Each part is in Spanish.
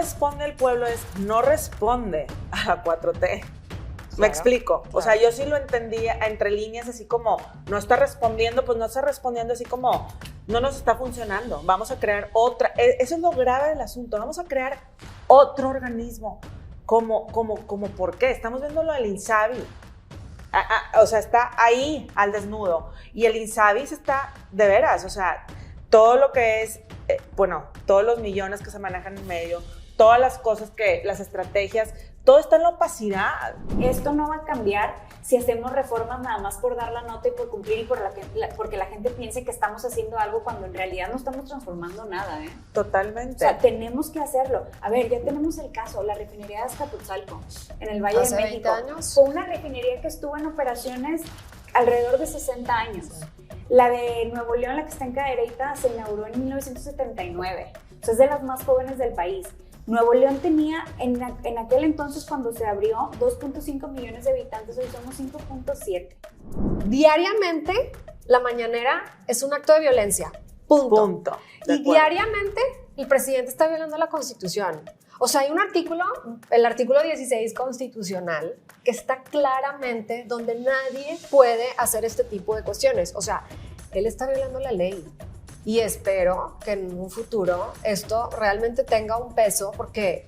responde el pueblo es no responde a la 4T. ¿Me Claro, explico? claro. O sea, yo sí lo entendía entre líneas, así como no está respondiendo, pues no está respondiendo, así como no nos está funcionando. Vamos a crear otra. Eso es lo grave del asunto. Vamos a crear otro organismo. Como ¿por qué? Estamos viendo lo del INSABI. O sea, está ahí al desnudo. Y el INSABI está de veras, o sea, todo lo que es, todos los millones que se manejan en medio, todas las cosas las estrategias, todo está en la opacidad. Esto no va a cambiar si hacemos reformas nada más por dar la nota y por cumplir y porque la gente piense que estamos haciendo algo cuando en realidad no estamos transformando nada, ¿eh? Totalmente. O sea, tenemos que hacerlo. A ver, ya tenemos el caso, la refinería de Azcapotzalco, en el Valle Hace de 20 México. años. Fue una refinería que estuvo en operaciones alrededor de 60 años. La de Nuevo León, la que está en Cadereyta, se inauguró en 1979. O sea, es de las más jóvenes del país. Nuevo León tenía, en aquel entonces cuando se abrió, 2.5 millones de habitantes, hoy somos 5.7. Diariamente, la mañanera es un acto de violencia. Punto. De Y acuerdo. diariamente, el presidente está violando la Constitución. O sea, hay un artículo, el artículo 16 constitucional, que está claramente donde nadie puede hacer este tipo de cuestiones. O sea, él está violando la ley. Y espero que en un futuro esto realmente tenga un peso, porque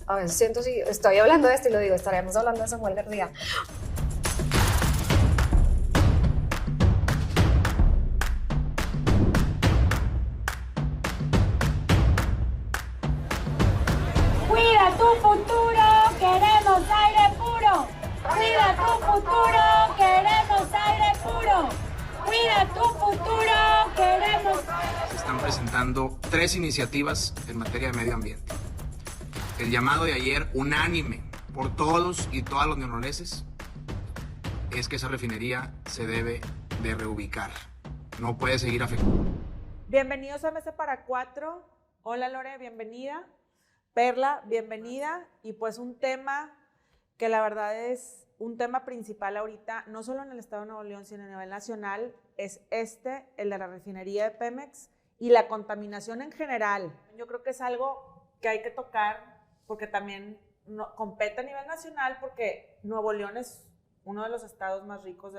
a veces siento, si estoy hablando de esto y lo digo, estaríamos hablando de Samuel García. ¡Cuida tu futuro! ¡Queremos aire puro! ¡Cuida tu futuro! ¡Queremos aire puro! ¡Cuida tu futuro! ¡Queremos! Se están presentando 3 iniciativas en materia de medio ambiente. El llamado de ayer, unánime por todos y todas los neoloneses, es que esa refinería se debe de reubicar. No puede seguir afectando. Bienvenidos a Mesa para 4. Hola Lore, bienvenida. Perla, bienvenida. Y pues un tema que la verdad es un tema principal ahorita, no solo en el estado de Nuevo León, sino a nivel nacional, es el de la refinería de Pemex y la contaminación en general. Yo creo que es algo que hay que tocar porque también compete a nivel nacional, porque Nuevo León es uno de los estados más ricos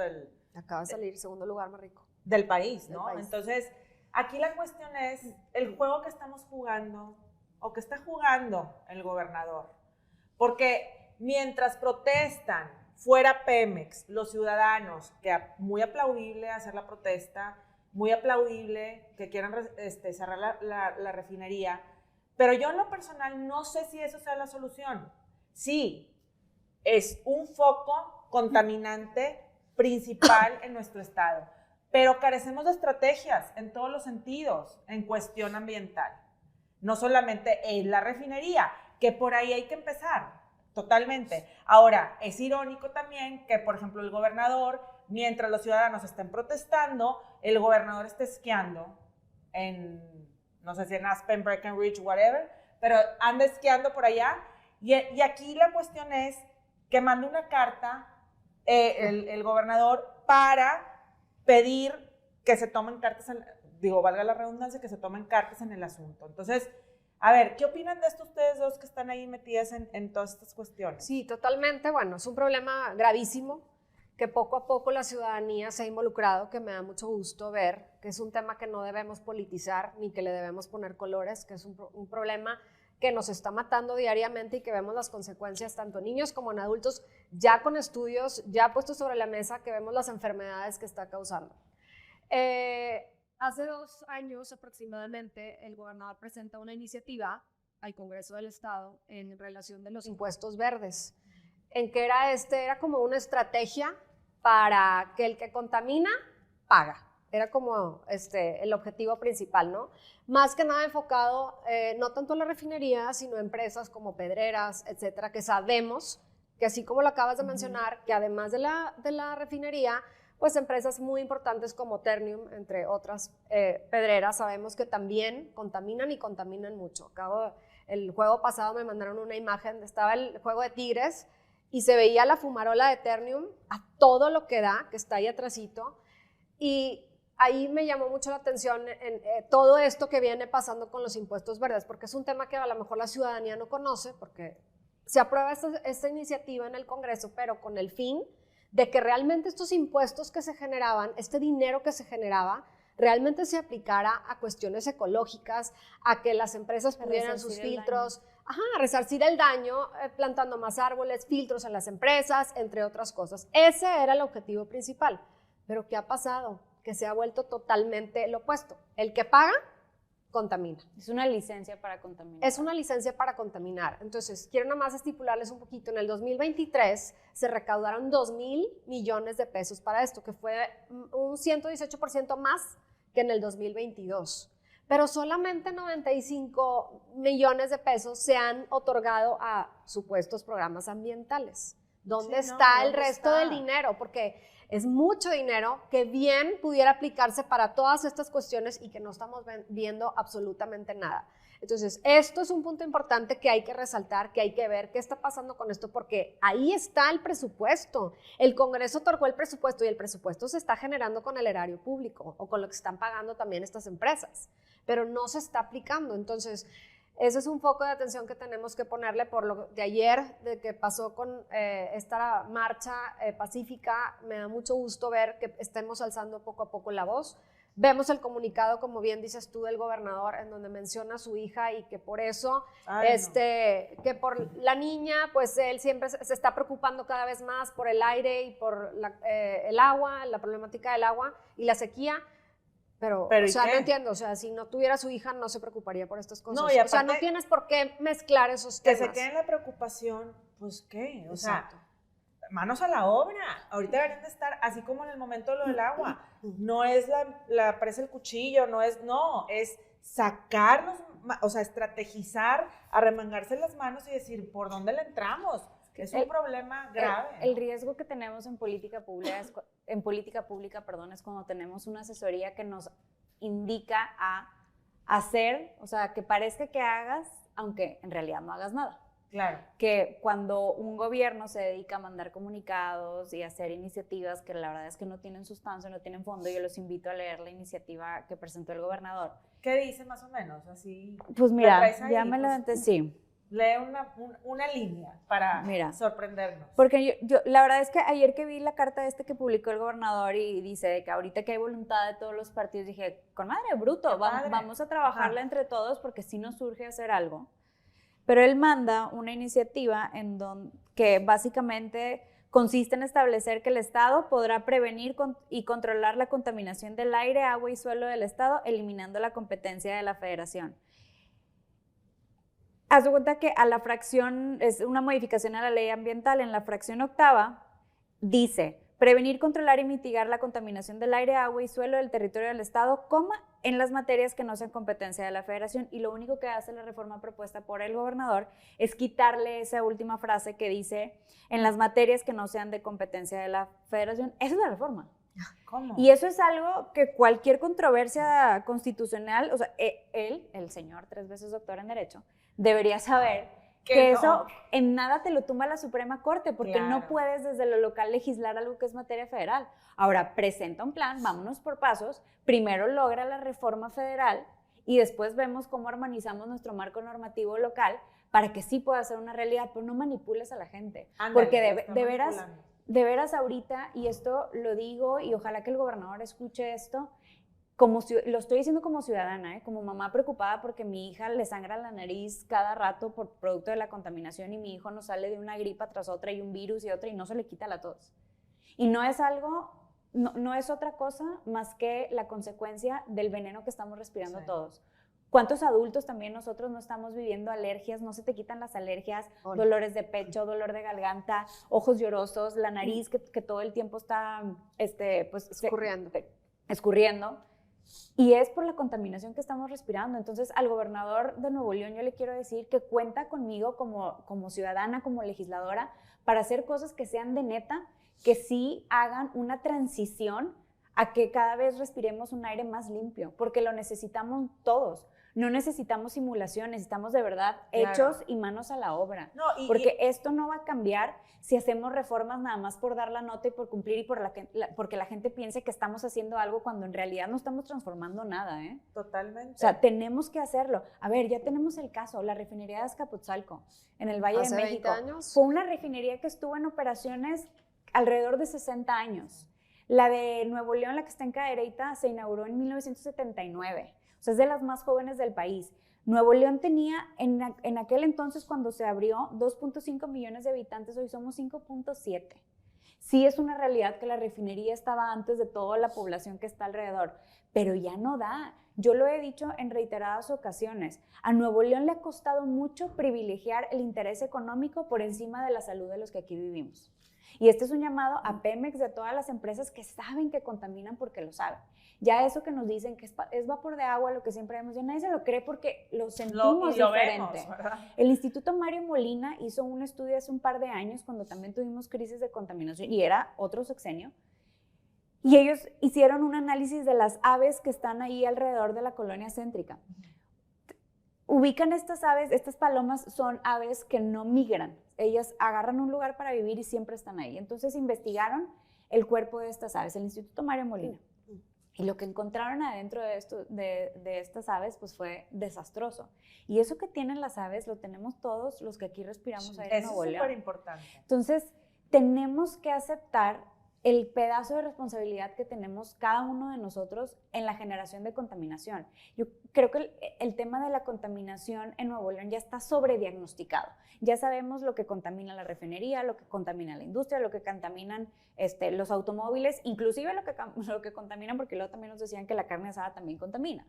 Acaba de salir segundo lugar más rico del país, ¿no? Del país. Entonces, aquí la cuestión es el juego que estamos jugando o que está jugando el gobernador. Porque mientras protestan fuera Pemex, los ciudadanos, que muy aplaudible hacer la protesta, muy aplaudible que quieran cerrar la refinería, pero yo en lo personal no sé si eso sea la solución. Sí, es un foco contaminante principal en nuestro estado, pero carecemos de estrategias en todos los sentidos en cuestión ambiental. No solamente en la refinería, que por ahí hay que empezar, totalmente. Ahora, es irónico también que, por ejemplo, el gobernador, mientras los ciudadanos estén protestando, el gobernador esté esquiando no sé si en Aspen, Breckenridge, whatever, pero anda esquiando por allá. Y aquí la cuestión es que mande una carta el gobernador para pedir que se tomen cartas, valga la redundancia, que se tomen cartas en el asunto. Entonces, a ver, ¿qué opinan de esto ustedes dos que están ahí metidas en todas estas cuestiones? Sí, totalmente. Bueno, es un problema gravísimo que poco a poco la ciudadanía se ha involucrado, que me da mucho gusto ver, que es un tema que no debemos politizar ni que le debemos poner colores, que es un problema que nos está matando diariamente y que vemos las consecuencias tanto en niños como en adultos, ya con estudios, ya puestos sobre la mesa, que vemos las enfermedades que está causando. Hace 2 años aproximadamente, el gobernador presenta una iniciativa al Congreso del Estado en relación de los Impuestos verdes, en que era como una estrategia para que el que contamina, paga. Era como el objetivo principal, ¿no? Más que nada enfocado no tanto en la refinería, sino en empresas como pedreras, etcétera, que sabemos que así como lo acabas de mencionar, que además de la refinería, pues empresas muy importantes como Ternium, entre otras pedreras, sabemos que también contaminan y contaminan mucho. El juego pasado me mandaron una imagen donde estaba el juego de tigres y se veía la fumarola de Ternium a todo lo que da, que está ahí atrásito, y ahí me llamó mucho la atención en todo esto que viene pasando con los impuestos verdes, porque es un tema que a lo mejor la ciudadanía no conoce, porque se aprueba esta iniciativa en el Congreso, pero con el fin de que realmente estos impuestos que se generaban, este dinero que se generaba, realmente se aplicara a cuestiones ecológicas, a que las empresas pudieran sus filtros, resarcir el daño, plantando más árboles, filtros en las empresas, entre otras cosas. Ese era el objetivo principal. Pero ¿qué ha pasado? Que se ha vuelto totalmente lo opuesto. El que paga, contamina. Es una licencia para contaminar. Es una licencia para contaminar. Entonces, quiero nada más estipularles un poquito. En el 2023 se recaudaron 2,000 millones de pesos para esto, que fue un 118% más que en el 2022. Pero solamente 95 millones de pesos se han otorgado a supuestos programas ambientales. ¿Dónde está el resto del dinero? Porque es mucho dinero que bien pudiera aplicarse para todas estas cuestiones y que no estamos viendo absolutamente nada. Entonces, esto es un punto importante que hay que resaltar, que hay que ver qué está pasando con esto, porque ahí está el presupuesto. El Congreso otorgó el presupuesto y el presupuesto se está generando con el erario público o con lo que están pagando también estas empresas, pero no se está aplicando. Entonces, ese es un foco de atención que tenemos que ponerle por lo de ayer, de que pasó con esta marcha pacífica. Me da mucho gusto ver que estemos alzando poco a poco la voz. Vemos el comunicado, como bien dices tú, del gobernador, en donde menciona a su hija y que por eso, que por la niña, pues él siempre se está preocupando cada vez más por el aire y por el agua, la problemática del agua y la sequía. Pero o sea, no entiendo, o sea, si no tuviera su hija no se preocuparía por estas cosas. No, y aparte, o sea, no tienes por qué mezclar esos temas. Que se quede en la preocupación, pues ¿qué? O sea, manos a la obra. Ahorita deberían de estar, así como en el momento de lo del agua. No es la presa el cuchillo, es sacarnos, o sea, estrategizar, arremangarse las manos y decir, ¿por dónde le entramos? Es un problema grave. El riesgo que tenemos en política pública es cuando tenemos una asesoría que nos indica a hacer, o sea, que parezca que hagas, aunque en realidad no hagas nada. Claro. Que cuando un gobierno se dedica a mandar comunicados y a hacer iniciativas que la verdad es que no tienen sustancia, no tienen fondo, yo los invito a leer la iniciativa que presentó el gobernador. ¿Qué dice más o menos? Así. Pues mira, ya me levanté, sí. Lee una línea para sorprendernos. Porque yo la verdad es que ayer que vi la carta que publicó el gobernador y dice que ahorita que hay voluntad de todos los partidos, dije, con madre, bruto, vamos a trabajarla entre todos porque sí nos surge hacer algo. Pero él manda una iniciativa que básicamente consiste en establecer que el Estado podrá prevenir y controlar la contaminación del aire, agua y suelo del Estado, eliminando la competencia de la Federación. Haz de cuenta que a la fracción, es una modificación a la ley ambiental, en la fracción 8ª, dice, prevenir, controlar y mitigar la contaminación del aire, agua y suelo del territorio del Estado, en las materias que no sean competencia de la Federación. Y lo único que hace la reforma propuesta por el gobernador es quitarle esa última frase que dice, en las materias que no sean de competencia de la Federación. Esa es la reforma. ¿Cómo? Y eso es algo que cualquier controversia constitucional, o sea, el señor 3 veces doctor en Derecho, debería saber que eso en nada te lo tumba la Suprema Corte, porque no puedes desde lo local legislar algo que es materia federal. Ahora, presenta un plan, vámonos por pasos, primero logra la reforma federal y después vemos cómo armonizamos nuestro marco normativo local para que sí pueda ser una realidad, pero no manipules a la gente. Ándale, porque de veras ahorita, y esto lo digo y ojalá que el gobernador escuche esto, lo estoy diciendo como ciudadana, como mamá preocupada porque mi hija le sangra la nariz cada rato por producto de la contaminación y mi hijo nos sale de una gripa tras otra y un virus y otra y no se le quita la tos. Y no es no es otra cosa más que la consecuencia del veneno que estamos respirando todos. ¿Cuántos adultos también nosotros no estamos viviendo alergias? No se te quitan las alergias, dolores de pecho, dolor de garganta, ojos llorosos, la nariz que todo el tiempo está escurriendo. Y es por la contaminación que estamos respirando. Entonces, al gobernador de Nuevo León yo le quiero decir que cuenta conmigo como ciudadana, como legisladora, para hacer cosas que sean de neta, que sí hagan una transición a que cada vez respiremos un aire más limpio, porque lo necesitamos todos. no necesitamos simulación, necesitamos de verdad Claro. hechos y manos a la obra. No, Porque esto no va a cambiar si hacemos reformas nada más por dar la nota y por cumplir y porque la gente piense que estamos haciendo algo cuando en realidad no estamos transformando nada, ¿eh? totalmente. O sea, tenemos que hacerlo. A ver, ya tenemos el caso, la refinería de Azcapotzalco, en el Valle Hace de 20 México. años. Fue una refinería que estuvo en operaciones alrededor de 60 años. La de Nuevo León, la que está en Cadereyta, se inauguró en 1979. O sea, es de las más jóvenes del país. Nuevo León tenía, en aquel entonces, cuando se abrió, 2.5 millones de habitantes, hoy somos 5.7. Sí es una realidad que la refinería estaba antes de toda la población que está alrededor, pero ya no da. Yo lo he dicho en reiteradas ocasiones. A Nuevo León le ha costado mucho privilegiar el interés económico por encima de la salud de los que aquí vivimos. Y este es un llamado a Pemex, de todas las empresas que saben que contaminan porque lo saben. Ya eso que nos dicen que es vapor de agua, lo que siempre vemos, ya nadie se lo cree porque lo sentimos lo diferente. vemos, ¿verdad? El Instituto Mario Molina hizo un estudio hace un par de años cuando también tuvimos crisis de contaminación y era otro sexenio. Y ellos hicieron un análisis de las aves que están ahí alrededor de la colonia céntrica. Ubican estas aves, estas palomas son aves que no migran. Ellas agarran un lugar para vivir y siempre están ahí. Entonces investigaron el cuerpo de estas aves, el Instituto Mario Molina. Y lo que encontraron adentro de estas aves pues fue desastroso. Y eso que tienen las aves lo tenemos todos los que aquí respiramos aire en Eso Nuevo es León. súper importante. Entonces, tenemos que aceptar el pedazo de responsabilidad que tenemos cada uno de nosotros en la generación de contaminación. Yo creo que el tema de la contaminación en Nuevo León ya está sobrediagnosticado. Ya sabemos lo que contamina la refinería, lo que contamina la industria, lo que contaminan los automóviles, inclusive lo que contaminan, porque luego también nos decían que la carne asada también contamina.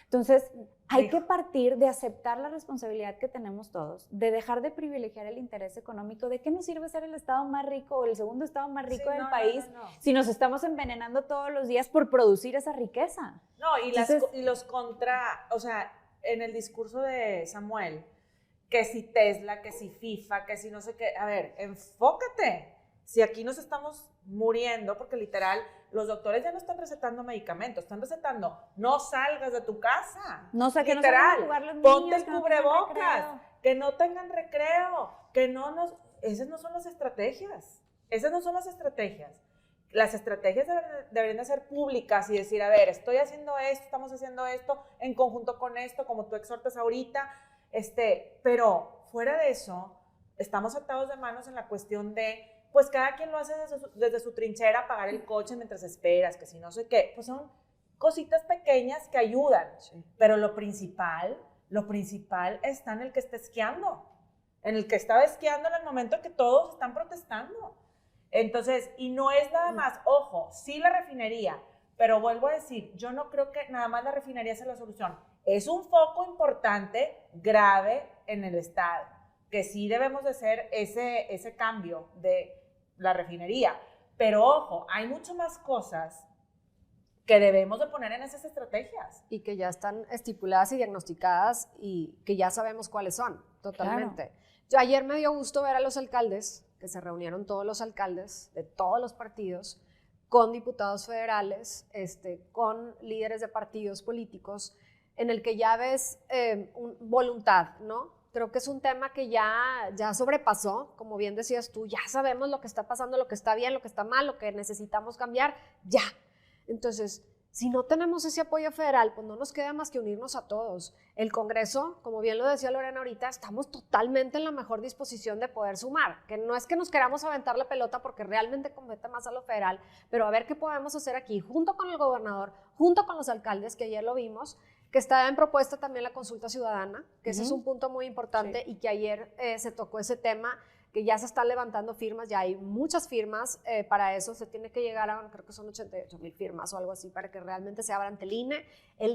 Entonces, hay que partir de aceptar la responsabilidad que tenemos todos, de dejar de privilegiar el interés económico. ¿De qué nos sirve ser el estado más rico o el segundo estado más rico del país si nos estamos envenenando todos los días por producir esa riqueza? No, y los contra, o sea, en el discurso de Samuel, que si Tesla, que si FIFA, que si no sé qué, a ver, enfócate. Si aquí nos estamos muriendo, porque literal, los doctores ya no están recetando medicamentos, están recetando, no salgas de tu casa. No sé, que no literal, salgan a jugar los ponte niños, el que no cubrebocas, tengan recreo. que no tengan recreo, que no nos... Esas no son las estrategias. Esas no son las estrategias. Las estrategias deberían de ser públicas y decir, a ver, estoy haciendo esto, estamos haciendo esto, en conjunto con esto, como tú exhortas ahorita, pero fuera de eso, estamos atados de manos en la cuestión de, pues cada quien lo hace desde su trinchera, pagar el coche mientras esperas, que si no sé qué, pues son cositas pequeñas que ayudan, pero lo principal está en el que está esquiando, en el que estaba esquiando en el momento en que todos están protestando. Entonces, y no es nada más, ojo, sí la refinería, pero vuelvo a decir, yo no creo que nada más la refinería sea la solución. Es un foco importante, grave en el Estado, que sí debemos de hacer ese cambio de la refinería. Pero ojo, hay mucho más cosas que debemos de poner en esas estrategias. Y que ya están estipuladas y diagnosticadas y que ya sabemos cuáles son, totalmente. Claro. Yo ayer me dio gusto ver a los alcaldes, que se reunieron todos los alcaldes de todos los partidos, con diputados federales, con líderes de partidos políticos, en el que ya ves voluntad, ¿no? Creo que es un tema que ya sobrepasó, como bien decías tú, ya sabemos lo que está pasando, lo que está bien, lo que está mal, lo que necesitamos cambiar, ya. Entonces, si no tenemos ese apoyo federal, pues no nos queda más que unirnos a todos. El Congreso, como bien lo decía Lorena ahorita, estamos totalmente en la mejor disposición de poder sumar, que no es que nos queramos aventar la pelota porque realmente compete más a lo federal, pero a ver qué podemos hacer aquí, junto con el gobernador, junto con los alcaldes, que ayer lo vimos, que está en propuesta también la consulta ciudadana, que ese es un punto muy importante, y que ayer se tocó ese tema, que ya se están levantando firmas, ya hay muchas firmas para eso, se tiene que llegar a, creo que son 88,000 firmas o algo así, para que realmente se abra ante el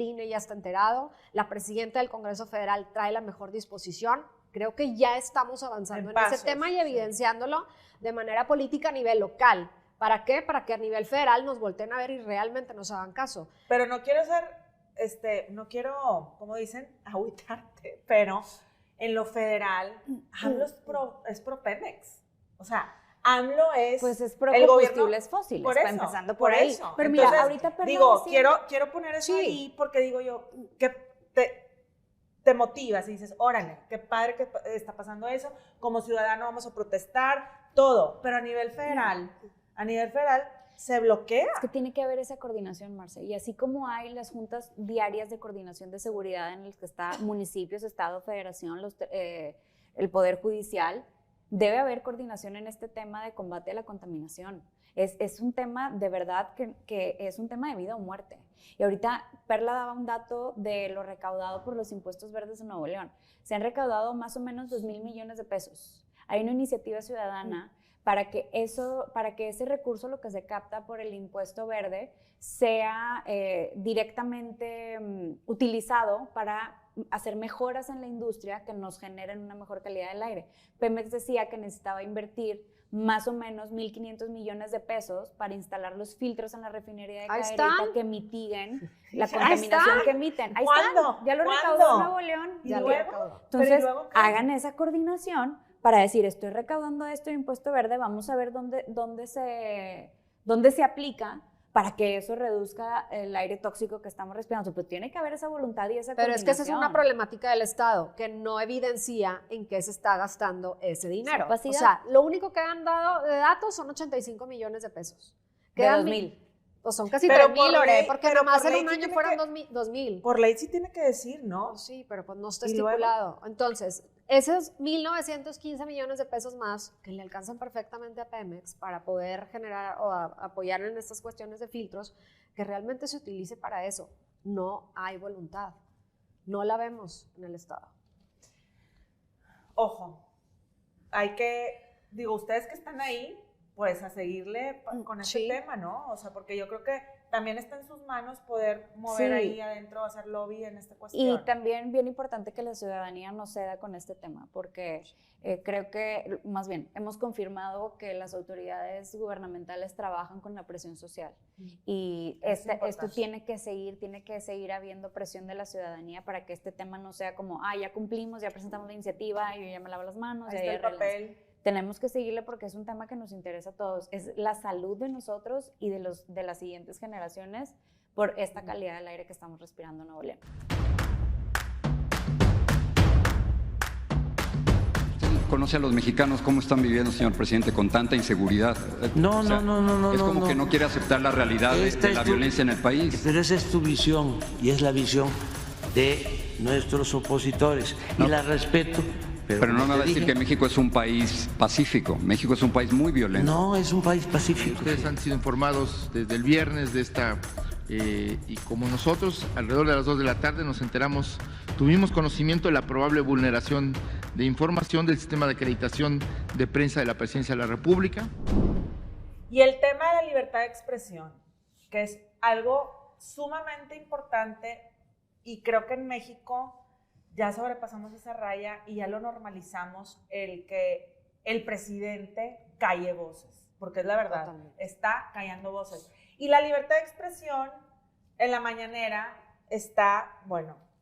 INE ya está enterado, la presidenta del Congreso Federal trae la mejor disposición, creo que ya estamos avanzando en ese tema y evidenciándolo de manera política a nivel local. ¿Para qué? Para que a nivel federal nos volteen a ver y realmente nos hagan caso. Pero no quiero ser, no quiero, como dicen, agüitarte, pero en lo federal, AMLO es pro Pemex. O sea, AMLO es pues es pro el combustibles fósiles, por eso, empezando por ahí. eso. Pero entonces, mira, ahorita digo, decir... quiero poner eso ahí porque digo yo, que te motivas y dices, órale, qué padre que está pasando eso, como ciudadano vamos a protestar, todo, pero a nivel federal se bloquea. Es que tiene que haber esa coordinación, Marce, y así como hay las juntas diarias de coordinación de seguridad en las que está municipios, estado, federación, el Poder Judicial, debe haber coordinación en este tema de combate a la contaminación. Es un tema de verdad que es un tema de vida o muerte. Y ahorita Perla daba un dato de lo recaudado por los impuestos verdes de Nuevo León. Se han recaudado más o menos 2,000 millones de pesos. Hay una iniciativa ciudadana para que ese recurso, lo que se capta por el impuesto verde, sea directamente utilizado para hacer mejoras en la industria que nos generen una mejor calidad del aire. Pemex decía que necesitaba invertir más o menos 1,500 millones de pesos para instalar los filtros en la refinería de Cadereyta que mitiguen la contaminación que emiten. Ahí están, ya lo recaudó Nuevo León. ¿Y luego? Entonces, hagan esa coordinación para decir, estoy recaudando esto de impuesto verde, vamos a ver dónde se aplica para que eso reduzca el aire tóxico que estamos respirando. Pero tiene que haber esa voluntad y esa coordinación. Pero es que esa es una problemática del Estado, que no evidencia en qué se está gastando ese dinero. O sea, lo único que han dado de datos son 85 millones de pesos. Quedan 2,000. Pues son casi 3,000, Lore, porque nomás en un año sí fueron 2,000. Por ley sí tiene que decir, ¿no? Pues sí, pero pues no está estipulado. Entonces, esos 1,915 millones de pesos más que le alcanzan perfectamente a Pemex para poder generar o apoyar en estas cuestiones de filtros, que realmente se utilice para eso. No hay voluntad. No la vemos en el Estado. Ojo, ustedes que están ahí, pues a seguirle con este tema, ¿no? O sea, porque yo creo que también está en sus manos poder mover ahí adentro, hacer lobby en esta cuestión. Y también bien importante que la ciudadanía no ceda con este tema, porque creo que, más bien, hemos confirmado que las autoridades gubernamentales trabajan con la presión social. Y esto tiene que seguir habiendo presión de la ciudadanía para que este tema no sea como, ya cumplimos, ya presentamos la iniciativa, yo ya me lavo las manos, ahí está el papel. Tenemos que seguirle porque es un tema que nos interesa a todos. Es la salud de nosotros y de las siguientes generaciones por esta calidad del aire que estamos respirando en Nuevo León. ¿Conoce a los mexicanos cómo están viviendo, señor presidente, con tanta inseguridad? No. Es como que no quiere aceptar la realidad de la violencia en el país. Pero esa es tu visión y es la visión de nuestros opositores. Y la respeto. Pero no me va a decir que México es un país pacífico. México es un país muy violento. No, es un país pacífico. Ustedes han sido informados desde el viernes de esta, y como nosotros, alrededor de las 2 de la tarde nos enteramos, tuvimos conocimiento de la probable vulneración de información del sistema de acreditación de prensa de la Presidencia de la República. Y el tema de la libertad de expresión, que es algo sumamente importante, y creo que en México ya sobrepasamos esa raya y ya lo normalizamos, el que el presidente calle voces, porque es la verdad, totalmente. Está callando voces. Y la libertad de expresión en la mañanera está,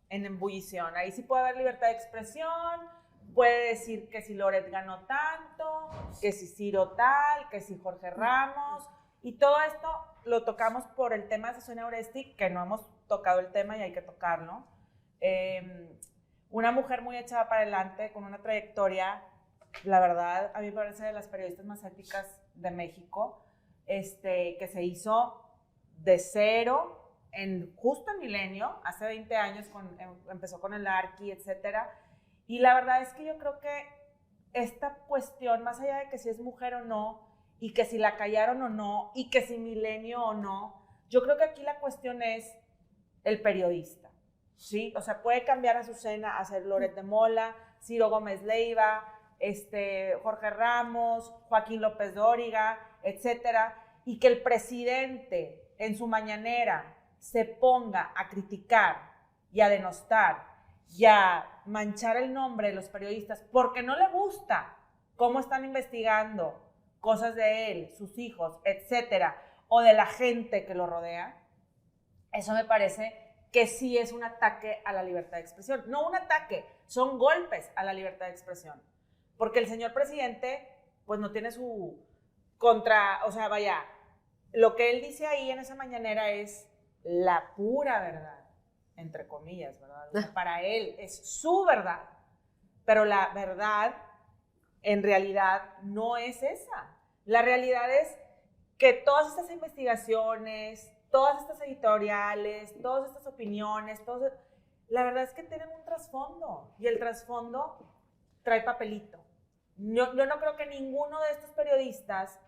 en ebullición. Ahí sí puede haber libertad de expresión, puede decir que si Loret ganó tanto, que si Ciro tal, que si Jorge Ramos, y todo esto lo tocamos por el tema de Susana Oresti, que no hemos tocado el tema y hay que tocarlo. Una mujer muy echada para adelante, con una trayectoria, la verdad, a mí me parece de las periodistas más éticas de México, que se hizo de cero, justo en Milenio, hace 20 años, empezó con el Arqui, etcétera. Y la verdad es que yo creo que esta cuestión, más allá de que si es mujer o no, y que si la callaron o no, y que si Milenio o no, yo creo que aquí la cuestión es el periodista. ¿Sí? O sea, puede cambiar a Azucena a ser Loret de Mola, Ciro Gómez Leiva, Jorge Ramos, Joaquín López Dóriga, etcétera, y que el presidente en su mañanera se ponga a criticar y a denostar y a manchar el nombre de los periodistas porque no le gusta cómo están investigando cosas de él, sus hijos, etcétera, o de la gente que lo rodea, eso me parece que sí es un ataque a la libertad de expresión. No un ataque, son golpes a la libertad de expresión. Porque el señor presidente, pues no tiene su lo que él dice ahí en esa mañanera es la pura verdad. entre comillas, ¿verdad? O sea, para él es su verdad, pero la verdad en realidad no es esa. La realidad es que todas estas investigaciones, todas estas editoriales, todas estas opiniones, la verdad es que tienen un trasfondo, y el trasfondo trae papelito. Yo no creo que ninguno de estos periodistas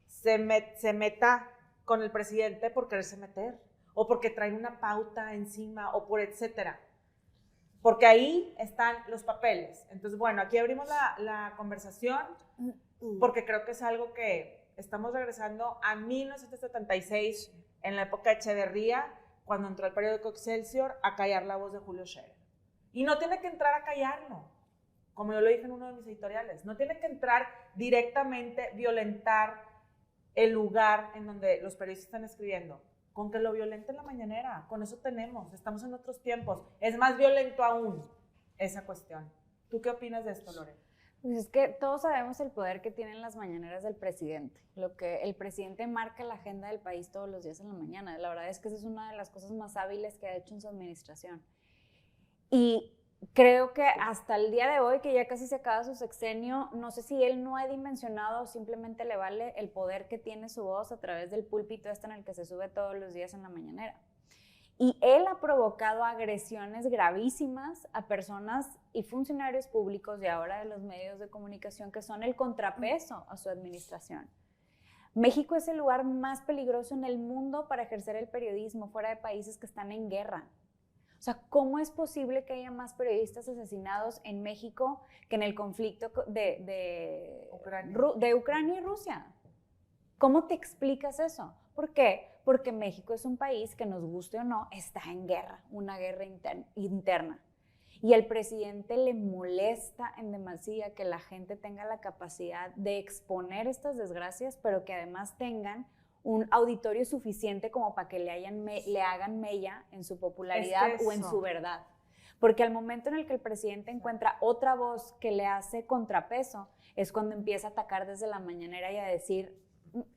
se meta con el presidente por quererse meter, o porque traen una pauta encima, o por etcétera. Porque ahí están los papeles. Entonces, bueno, aquí abrimos la conversación, porque creo que es algo que estamos regresando a 1976, en la época de Echeverría, cuando entró el periódico Excelsior a callar la voz de Julio Scherer. Y no tiene que entrar a callarlo, como yo lo dije en uno de mis editoriales. No tiene que entrar directamente, violentar el lugar en donde los periodistas están escribiendo. Con que lo violente en la mañanera, con eso tenemos, estamos en otros tiempos. Es más violento aún esa cuestión. ¿Tú qué opinas de esto, Lore? Pues es que todos sabemos el poder que tienen las mañaneras del presidente. Lo que el presidente marca la agenda del país todos los días en la mañana. La verdad es que esa es una de las cosas más hábiles que ha hecho en su administración. Y creo que hasta el día de hoy, que ya casi se acaba su sexenio, no sé si él no ha dimensionado o simplemente le vale el poder que tiene su voz a través del púlpito en el que se sube todos los días en la mañanera. Y él ha provocado agresiones gravísimas a personas y funcionarios públicos y ahora de los medios de comunicación que son el contrapeso a su administración. México es el lugar más peligroso en el mundo para ejercer el periodismo fuera de países que están en guerra. O sea, ¿cómo es posible que haya más periodistas asesinados en México que en el conflicto de Ucrania y Rusia? ¿Cómo te explicas eso? ¿Por qué? Porque México es un país que, nos guste o no, está en guerra, una guerra interna. Y al presidente le molesta en demasía que la gente tenga la capacidad de exponer estas desgracias, pero que además tengan un auditorio suficiente como para que le hagan mella en su popularidad o en su verdad. Porque al momento en el que el presidente encuentra otra voz que le hace contrapeso, es cuando empieza a atacar desde la mañanera y a decir,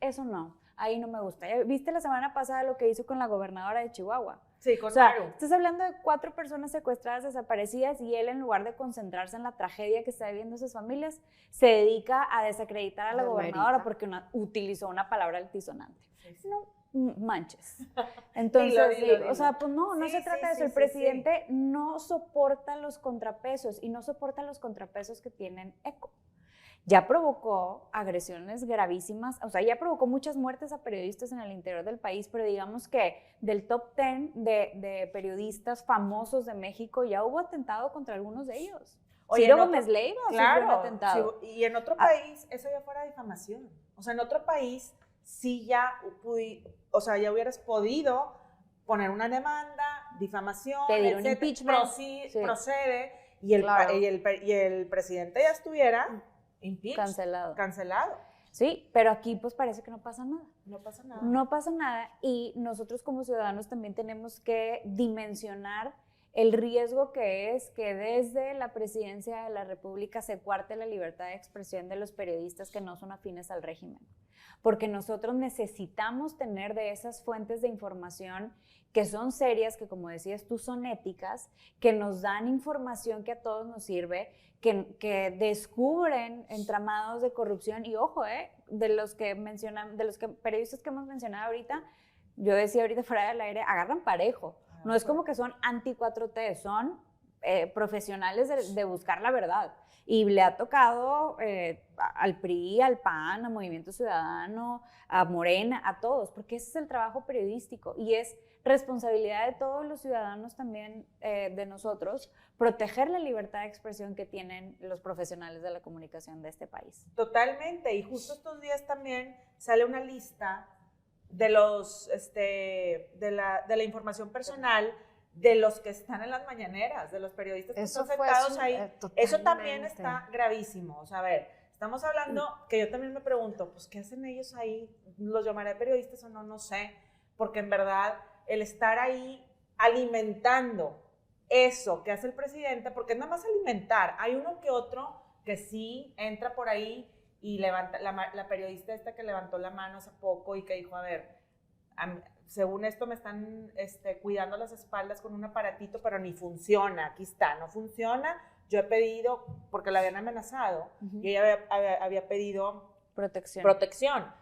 eso no, ahí no me gusta. ¿Viste la semana pasada lo que hizo con la gobernadora de Chihuahua? Sí, con Maru. Estás hablando de 4 personas secuestradas, desaparecidas, y él, en lugar de concentrarse en la tragedia que está viviendo sus familias, se dedica a desacreditar a la gobernadora porque utilizó una palabra altisonante. Sí. No manches. Entonces, dilo. O sea, pues no se trata de eso. El presidente no soporta los contrapesos, y no soporta los contrapesos que tienen eco. Ya provocó agresiones gravísimas, o sea, ya provocó muchas muertes a periodistas en el interior del país, pero digamos que del top 10 de periodistas famosos de México ya hubo atentado contra algunos de ellos. Ciro Gómez Leiva sufrió un atentado. Sí, y en otro país eso ya fuera difamación. O sea, en otro país sí ya hubieras podido poner una demanda, difamación, pedir un impeachment. Procede, y el presidente ya estuviera cancelado. Sí, pero aquí pues parece que no pasa nada. No pasa nada. No pasa nada, y nosotros como ciudadanos también tenemos que dimensionar el riesgo que es que desde la presidencia de la República se cuarte la libertad de expresión de los periodistas que no son afines al régimen. Porque nosotros necesitamos tener de esas fuentes de información que son serias, que como decías tú son éticas, que nos dan información que a todos nos sirve, que descubren entramados de corrupción. Y ojo, de los periodistas que hemos mencionado ahorita, yo decía ahorita fuera del aire, agarran parejo. No es como que son anti-4T, son profesionales de buscar la verdad. Y le ha tocado al PRI, al PAN, a Movimiento Ciudadano, a Morena, a todos, porque ese es el trabajo periodístico y es responsabilidad de todos los ciudadanos también, de nosotros, proteger la libertad de expresión que tienen los profesionales de la comunicación de este país. Totalmente, y justo estos días también sale una lista de los de la información personal de los que están en las mañaneras, de los periodistas que están sentados ahí. Eso también está gravísimo. O sea, a ver, estamos hablando que yo también me pregunto, pues, ¿qué hacen ellos ahí? ¿Los llamaré periodistas o no? No sé, porque en verdad el estar ahí alimentando eso que hace el presidente, porque es nada más alimentar, hay uno que otro que sí entra por ahí y levanta, la periodista esta que levantó la mano hace poco y que dijo, a ver, según esto me están cuidando las espaldas con un aparatito, pero ni funciona, aquí está, no funciona. Yo he pedido, porque la habían amenazado, y ella había pedido protección.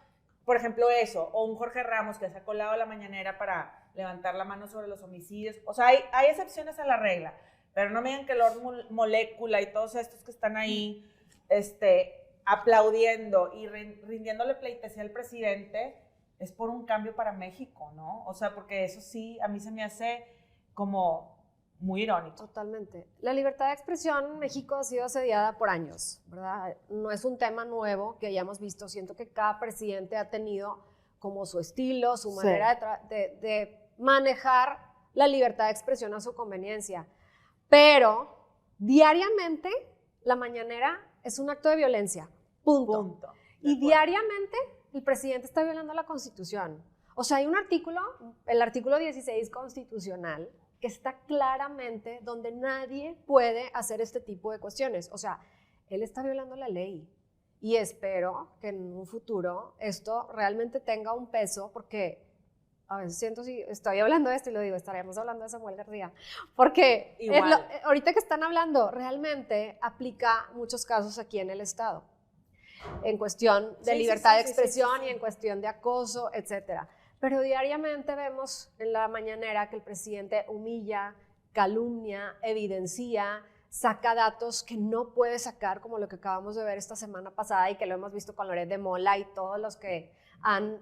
Por ejemplo, eso, o un Jorge Ramos que se ha colado a la mañanera para levantar la mano sobre los homicidios. O sea, hay excepciones a la regla, pero no me digan que Lord Molécula y todos estos que están ahí aplaudiendo y rindiéndole pleitesía al presidente es por un cambio para México, ¿no? O sea, porque eso sí, a mí se me hace como muy irónico. Totalmente. La libertad de expresión en México ha sido asediada por años, ¿verdad? No es un tema nuevo que hayamos visto. Siento que cada presidente ha tenido como su estilo, su manera de manejar la libertad de expresión a su conveniencia. Pero diariamente la mañanera es un acto de violencia. Punto. Y diariamente el presidente está violando la Constitución. O sea, hay un artículo, el artículo 16 constitucional, que está claramente donde nadie puede hacer este tipo de cuestiones. O sea, él está violando la ley. Y espero que en un futuro esto realmente tenga un peso, porque a veces siento, si estoy hablando de esto y lo digo, estaríamos hablando de Samuel García, porque ahorita que están hablando, realmente aplica muchos casos aquí en el Estado, en cuestión de libertad de expresión y en cuestión de acoso, etcétera. Pero diariamente vemos en la mañanera que el presidente humilla, calumnia, evidencia, saca datos que no puede sacar, como lo que acabamos de ver esta semana pasada y que lo hemos visto con Loret de Mola y todos los que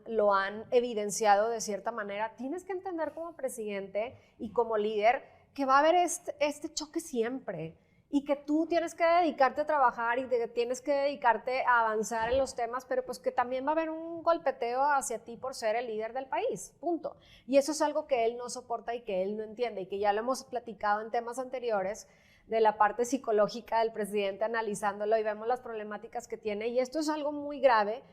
lo han evidenciado de cierta manera. Tienes que entender como presidente y como líder que va a haber este choque siempre, y que tú tienes que dedicarte a trabajar y que tienes que dedicarte a avanzar en los temas, pero pues que también va a haber un golpeteo hacia ti por ser el líder del país, punto. Y eso es algo que él no soporta y que él no entiende, y que ya lo hemos platicado en temas anteriores de la parte psicológica del presidente, analizándolo, y vemos las problemáticas que tiene, y esto es algo muy grave,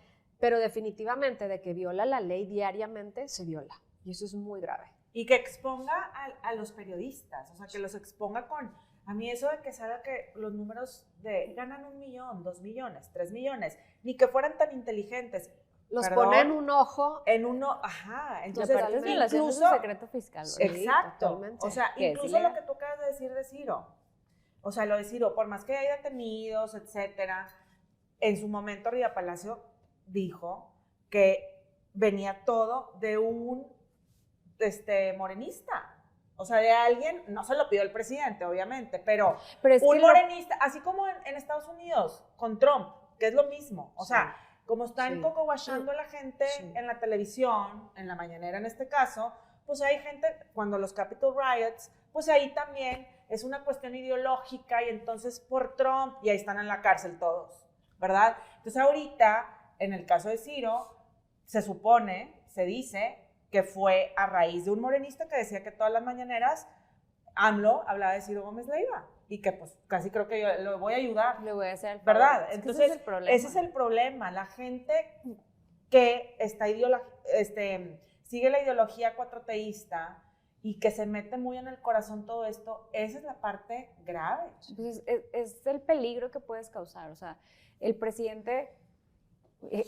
pero definitivamente de que viola la ley diariamente, se viola, y eso es muy grave. Y que exponga a los periodistas, o sea, que los exponga con... A mí eso de que salga que los números de ganan 1 millón, 2 millones, 3 millones, ni que fueran tan inteligentes. Los ponen un ojo. En uno, ajá. Entonces, es violación de su secreto fiscal. ¿Verdad? Exacto. Totalmente. O sea, incluso lo que tú acabas de decir de Ciro. O sea, lo de Ciro, por más que haya detenidos, etcétera, en su momento Rivera Palacio dijo que venía todo de un morenista. O sea, de alguien, no se lo pidió el presidente, obviamente, pero es un morenista, así como en Estados Unidos, con Trump, que es lo mismo. O sea, como están coco-washando a la gente en la televisión, en la mañanera en este caso, pues hay gente, cuando los Capitol Riots, pues ahí también es una cuestión ideológica, y entonces por Trump, y ahí están en la cárcel todos, ¿verdad? Entonces ahorita, en el caso de Ciro, se supone, se dice, que fue a raíz de un morenista que decía que todas las mañaneras AMLO hablaba de Ciro Gómez Leiva, y que pues casi creo que yo lo voy a ayudar. Le voy a hacer el ¿verdad? favor. Entonces, ese es el problema. La gente que sigue la ideología cuatroteísta y que se mete muy en el corazón todo esto, esa es la parte grave. Pues es el peligro que puedes causar. O sea, el presidente...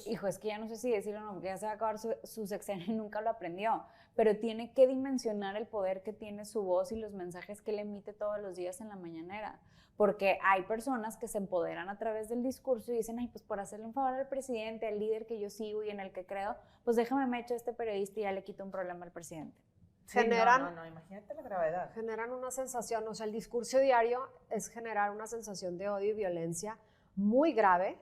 Hijo, es que ya no sé si decirlo o no, porque ya se va a acabar su sexenio y nunca lo aprendió, pero tiene que dimensionar el poder que tiene su voz y los mensajes que él emite todos los días en la mañanera, porque hay personas que se empoderan a través del discurso y dicen, ay, pues por hacerle un favor al presidente, al líder que yo sigo y en el que creo, pues déjame me echo a este periodista y ya le quito un problema al presidente. Sí, no, imagínate la gravedad. Generan una sensación, o sea, el discurso diario es generar una sensación de odio y violencia muy grave,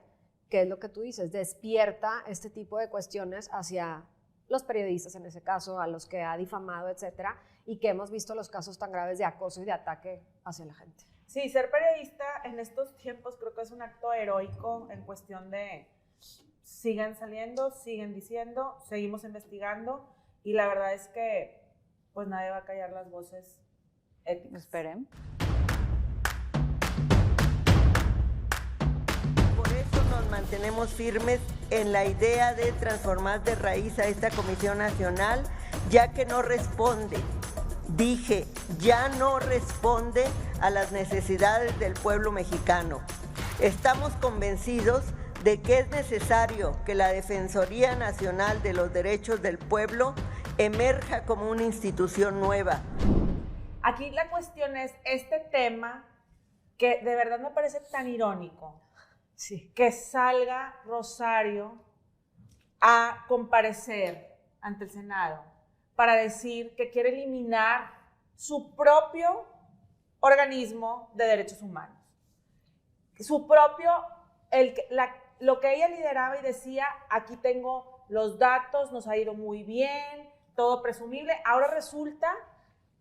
que es lo que tú dices, despierta este tipo de cuestiones hacia los periodistas, en ese caso, a los que ha difamado, etcétera, y que hemos visto los casos tan graves de acoso y de ataque hacia la gente. Sí, ser periodista en estos tiempos creo que es un acto heroico en cuestión de sigan saliendo, siguen diciendo, seguimos investigando, y la verdad es que pues nadie va a callar las voces éticas. Esperen. Nos mantenemos firmes en la idea de transformar de raíz a esta Comisión Nacional, ya que no responde, ya no responde a las necesidades del pueblo mexicano. Estamos convencidos de que es necesario que la Defensoría Nacional de los Derechos del Pueblo emerja como una institución nueva. Aquí la cuestión es este tema que de verdad me parece tan irónico, que salga Rosario a comparecer ante el Senado para decir que quiere eliminar su propio organismo de derechos humanos. Su propio, lo que ella lideraba y decía, aquí tengo los datos, nos ha ido muy bien, todo presumible. Ahora resulta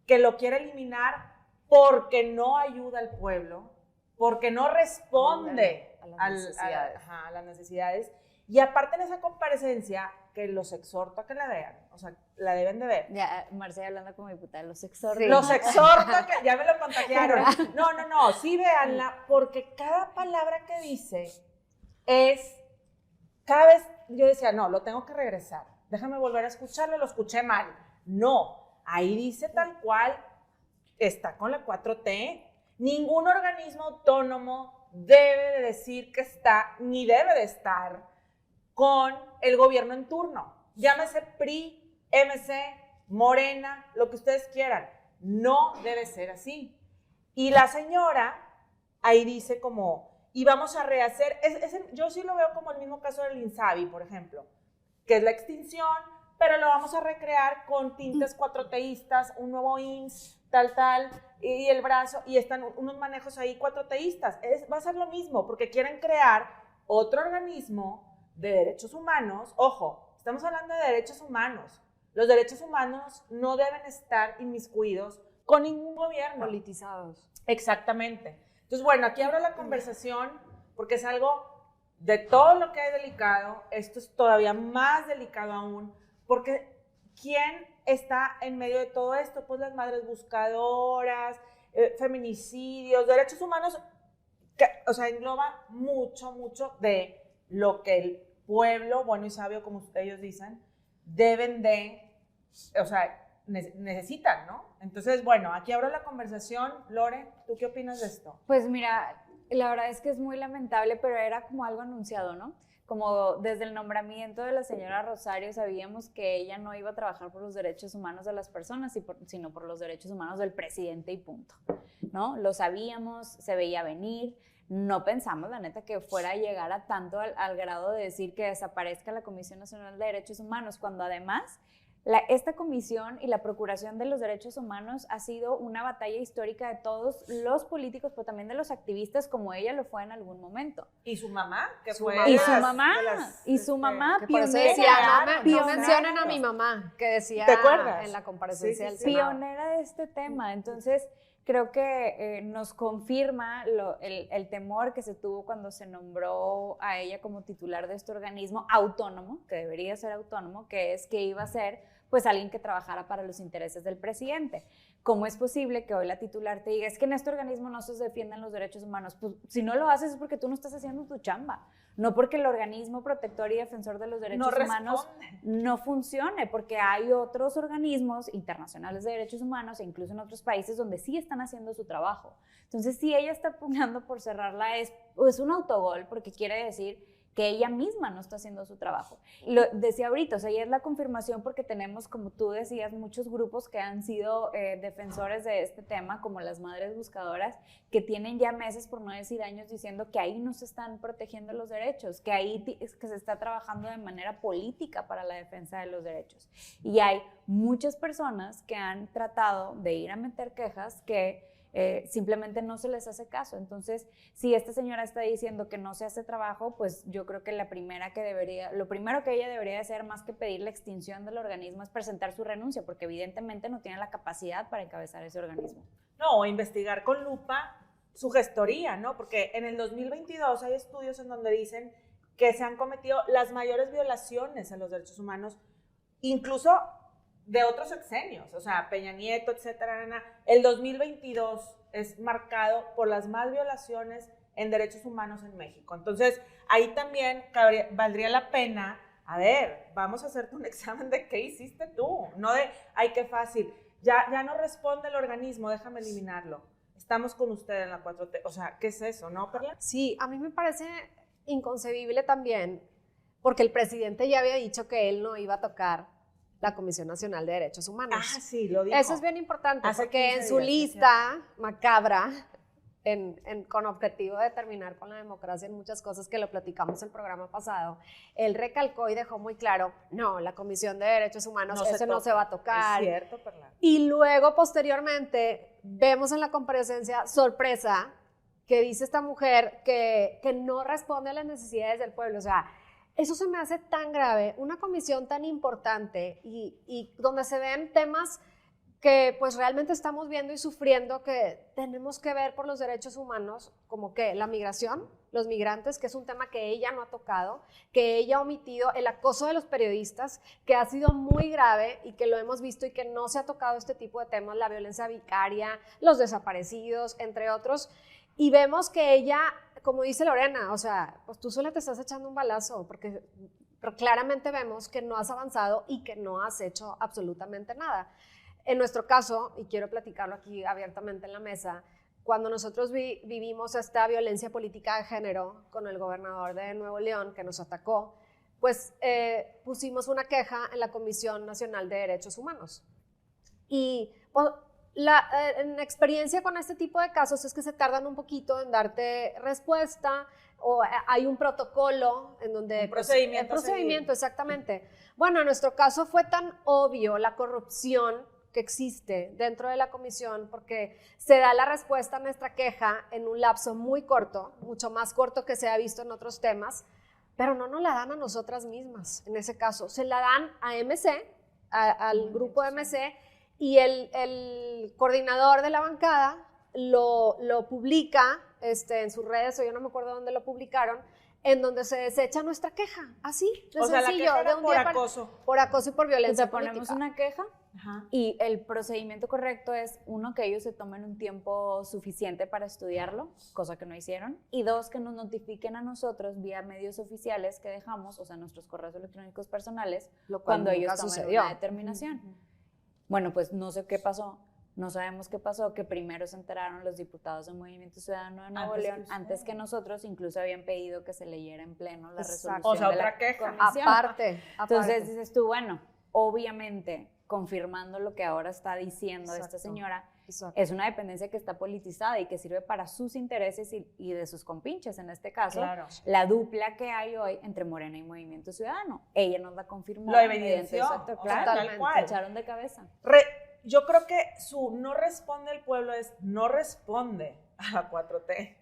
que lo quiere eliminar porque no ayuda al pueblo, porque no responde a las necesidades. Y aparte en esa comparecencia, que los exhorto a que la vean, o sea, la deben de ver. Ya, Marcela hablando como diputada, los exhorto. Sí. Los exhorto a que, ya me lo contagiaron. No, sí véanla, porque cada palabra que dice es, cada vez yo decía, no, lo tengo que regresar, déjame volver a escucharlo, lo escuché mal. No, ahí dice tal cual, está con la 4T. Ningún organismo autónomo debe de decir que está, ni debe de estar con el gobierno en turno. Llámese PRI, MC, Morena, lo que ustedes quieran. No debe ser así. Y la señora ahí dice como, y vamos a rehacer, yo sí lo veo como el mismo caso del INSABI, por ejemplo, que es la extinción, pero lo vamos a recrear con tintes cuatroteístas, un nuevo IMSS, tal, y el brazo, y están unos manejos ahí cuatroteístas. Va a ser lo mismo, porque quieren crear otro organismo de derechos humanos. Ojo, estamos hablando de derechos humanos. Los derechos humanos no deben estar inmiscuidos con ningún gobierno. Politizados. Exactamente. Entonces, bueno, aquí abro la conversación porque es algo de todo lo que es delicado. Esto es todavía más delicado aún, porque ¿quién está en medio de todo esto? Pues las madres buscadoras, feminicidios, derechos humanos, o sea, engloba mucho de lo que el pueblo, bueno y sabio, como ellos dicen, deben de, o sea, necesitan, ¿no? Entonces, bueno, aquí abro la conversación. Lore, ¿tú qué opinas de esto? Pues mira, la verdad es que es muy lamentable, pero era como algo anunciado, ¿no? Como desde el nombramiento de la señora Rosario sabíamos que ella no iba a trabajar por los derechos humanos de las personas, sino por los derechos humanos del presidente y punto, ¿no? Lo sabíamos, se veía venir. No pensamos, la neta, que fuera a llegar a tanto al grado de decir que desaparezca la Comisión Nacional de Derechos Humanos, cuando además esta comisión y la procuración de los derechos humanos ha sido una batalla histórica de todos los políticos, pero también de los activistas, como ella lo fue en algún momento. Y su mamá, que fue su mamá, que por eso decía, no mencionen a mi mamá, que decía ¿te acuerdas? En la comparecencia del Senado. Pionera de este tema. Entonces, creo que nos confirma el temor que se tuvo cuando se nombró a ella como titular de este organismo autónomo, que debería ser autónomo, que es que iba a ser pues alguien que trabajara para los intereses del presidente. ¿Cómo es posible que hoy la titular te diga, es que en este organismo no se defienden los derechos humanos? Pues si no lo haces es porque tú no estás haciendo tu chamba, no porque el organismo protector y defensor de los derechos humanos no funcione, porque hay otros organismos internacionales de derechos humanos e incluso en otros países donde sí están haciendo su trabajo. Entonces, si ella está pugnando por cerrarla, es un autogol, porque quiere decir que ella misma no está haciendo su trabajo. Lo decía ahorita, o sea, ella es la confirmación porque tenemos, como tú decías, muchos grupos que han sido defensores de este tema, como las madres buscadoras, que tienen ya meses, por no decir años, diciendo que ahí no se están protegiendo los derechos, que ahí que se está trabajando de manera política para la defensa de los derechos. Y hay muchas personas que han tratado de ir a meter quejas que simplemente no se les hace caso. Entonces, si esta señora está diciendo que no se hace trabajo, pues yo creo que lo primero que ella debería hacer, más que pedir la extinción del organismo, es presentar su renuncia, porque evidentemente no tiene la capacidad para encabezar ese organismo. No, o investigar con lupa su gestoría, ¿no? Porque en el 2022 hay estudios en donde dicen que se han cometido las mayores violaciones a los derechos humanos, incluso de otros sexenios, o sea, Peña Nieto, etcétera. El 2022 es marcado por las más violaciones en derechos humanos en México. Entonces, ahí también valdría la pena, a ver, vamos a hacerte un examen de qué hiciste tú, no de, ay, qué fácil, ya no responde el organismo, déjame eliminarlo. Estamos con usted en la 4T, o sea, ¿qué es eso, no, Perla? Sí, a mí me parece inconcebible también, porque el presidente ya había dicho que él no iba a tocar la Comisión Nacional de Derechos Humanos. Ah, sí, lo dijo. Eso es bien importante, Hace porque 15 en su días, lista macabra, con objetivo de terminar con la democracia en muchas cosas que lo platicamos el programa pasado, él recalcó y dejó muy claro, no, la Comisión de Derechos Humanos, eso no se va a tocar. Es cierto, Perla. Y luego, posteriormente, vemos en la comparecencia sorpresa que dice esta mujer que no responde a las necesidades del pueblo. O sea, eso se me hace tan grave, una comisión tan importante y donde se ven temas que pues realmente estamos viendo y sufriendo, que tenemos que ver por los derechos humanos, como que la migración, los migrantes, que es un tema que ella no ha tocado, que ella ha omitido, el acoso de los periodistas, que ha sido muy grave y que lo hemos visto y que no se ha tocado este tipo de temas, la violencia vicaria, los desaparecidos, entre otros. Y vemos que ella, como dice Lorena, o sea, pues tú sola te estás echando un balazo, porque claramente vemos que no has avanzado y que no has hecho absolutamente nada. En nuestro caso, y quiero platicarlo aquí abiertamente en la mesa, cuando nosotros vivimos esta violencia política de género con el gobernador de Nuevo León que nos atacó, pues pusimos una queja en la Comisión Nacional de Derechos Humanos. Y en experiencia con este tipo de casos es que se tardan un poquito en darte respuesta, o hay un protocolo en donde... Un procedimiento. Procedimiento, exactamente. Bueno, en nuestro caso fue tan obvio la corrupción que existe dentro de la comisión, porque se da la respuesta a nuestra queja en un lapso muy corto, mucho más corto que se ha visto en otros temas, pero no nos la dan a nosotras mismas. En ese caso, se la dan a MC, al grupo MC, y el coordinador de la bancada lo publica en sus redes, o yo no me acuerdo dónde lo publicaron, en donde se desecha nuestra queja, así, de o sea, sencillo, la queja de un por día acoso. Por acoso y por violencia ponemos política. una queja. Ajá. Y el procedimiento correcto es, uno, que ellos se tomen un tiempo suficiente para estudiarlo, cosa que no hicieron, y dos, que nos notifiquen a nosotros vía medios oficiales que dejamos, o sea, nuestros correos electrónicos personales, cuando ellos tomen una determinación. Bueno, pues no sé qué pasó, no sabemos qué pasó, que primero se enteraron los diputados del Movimiento Ciudadano de Nuevo León, antes que nosotros, incluso habían pedido que se leyera en pleno la resolución. O sea, de la otra queja. comisión. Aparte. Entonces dices tú, bueno, obviamente, confirmando lo que ahora está diciendo esta señora, es una dependencia que está politizada y que sirve para sus intereses y de sus compinches, en este caso, la dupla que hay hoy entre Morena y Movimiento Ciudadano. Ella nos la confirmó. Lo evidenció, tal cual. Echaron de cabeza. Yo creo que su no responde al pueblo es no responde a la 4T.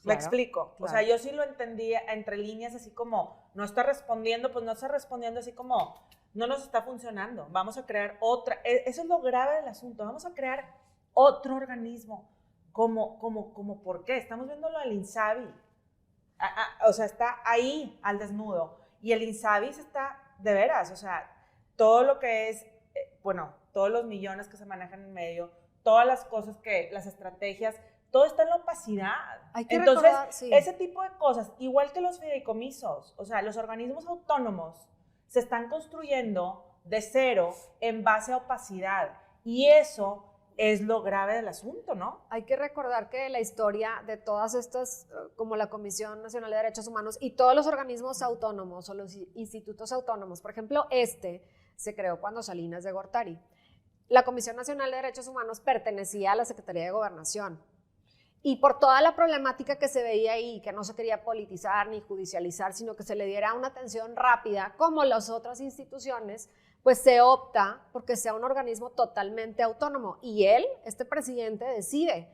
¿Me explico? Claro. O sea, yo sí lo entendía entre líneas, así como no está respondiendo, pues no está respondiendo así como no nos está funcionando. Vamos a crear otra. Eso es lo grave del asunto. Vamos a crear otro organismo. ¿Como por qué? Estamos viéndolo al INSABI. O sea, está ahí al desnudo. Y el INSABI está de veras. O sea, todo lo que es, todos los millones que se manejan en medio, todas las cosas las estrategias, todo está en la opacidad. Entonces, ese tipo de cosas, igual que los fideicomisos, o sea, los organismos autónomos se están construyendo de cero en base a opacidad. Y eso es lo grave del asunto, ¿no? Hay que recordar que la historia de todas estas, como la Comisión Nacional de Derechos Humanos y todos los organismos autónomos o los institutos autónomos, por ejemplo, se creó cuando Salinas de Gortari. La Comisión Nacional de Derechos Humanos pertenecía a la Secretaría de Gobernación. Y por toda la problemática que se veía ahí, que no se quería politizar ni judicializar, sino que se le diera una atención rápida, como las otras instituciones, pues se opta porque sea un organismo totalmente autónomo. Y este presidente, decide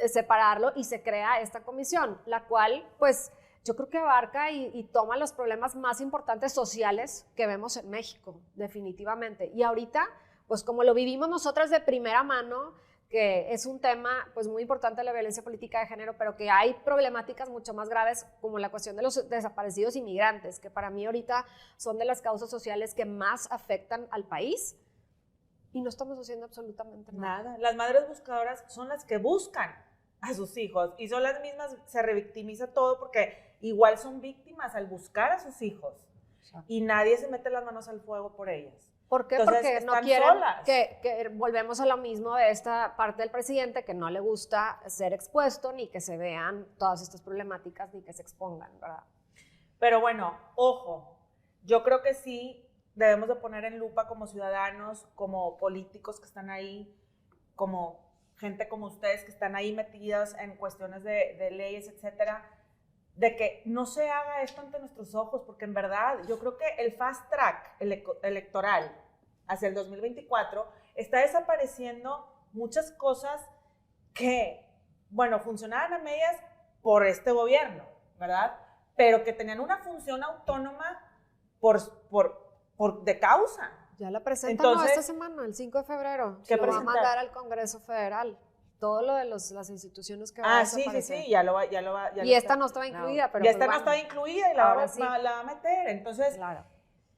separarlo y se crea esta comisión, la cual, pues, yo creo que abarca y toma los problemas más importantes sociales que vemos en México, definitivamente. Y ahorita, pues como lo vivimos nosotras de primera mano, que es un tema pues muy importante, la violencia política de género, pero que hay problemáticas mucho más graves como la cuestión de los desaparecidos inmigrantes, que para mí ahorita son de las causas sociales que más afectan al país, y no estamos haciendo absolutamente nada. Las madres buscadoras son las que buscan a sus hijos y son las mismas, se revictimiza todo porque igual son víctimas al buscar a sus hijos y nadie se mete las manos al fuego por ellas. ¿Por qué? Entonces, porque no quieren que volvemos a lo mismo de esta parte del presidente, que no le gusta ser expuesto ni que se vean todas estas problemáticas ni que se expongan, ¿verdad? Pero bueno, ojo, yo creo que sí debemos de poner en lupa como ciudadanos, como políticos que están ahí, como gente como ustedes que están ahí metidas en cuestiones de leyes, etcétera, de que no se haga esto ante nuestros ojos, porque en verdad yo creo que el fast track electoral hacia el 2024 está desapareciendo muchas cosas que, bueno, funcionaban a medias por este gobierno, ¿verdad? Pero que tenían una función autónoma de causa. Ya la presentan Entonces, esta semana, el 5 de febrero. ¿qué lo va a presentar? mandar al Congreso Federal. Todo lo de las instituciones que van a Sí, desaparecer. ya lo va. Y esta no estaba incluida, pero ya pues esta no bueno. estaba incluida y la Ahora va, sí. la va a meter. Entonces, Claro.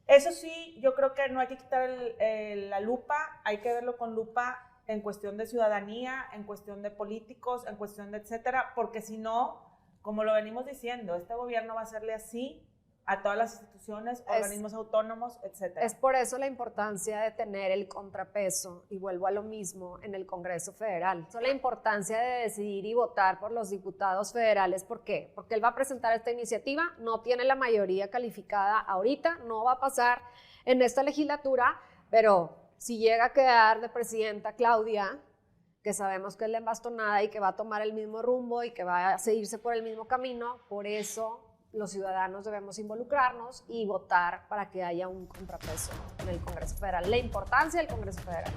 eso sí, yo creo que no hay que quitar la lupa, hay que verlo con lupa en cuestión de ciudadanía, en cuestión de políticos, en cuestión de etcétera, porque si no, como lo venimos diciendo, este gobierno va a hacerle así a todas las instituciones, organismos autónomos, etcétera. Es por eso la importancia de tener el contrapeso, y vuelvo a lo mismo, en el Congreso Federal. La importancia de decidir y votar por los diputados federales. ¿Por qué? Porque él va a presentar esta iniciativa, no tiene la mayoría calificada ahorita, no va a pasar en esta legislatura, pero si llega a quedar de presidenta Claudia, que sabemos que es la embastonada y que va a tomar el mismo rumbo y que va a seguirse por el mismo camino, por eso los ciudadanos debemos involucrarnos y votar para que haya un contrapeso en el Congreso Federal. La importancia del Congreso Federal.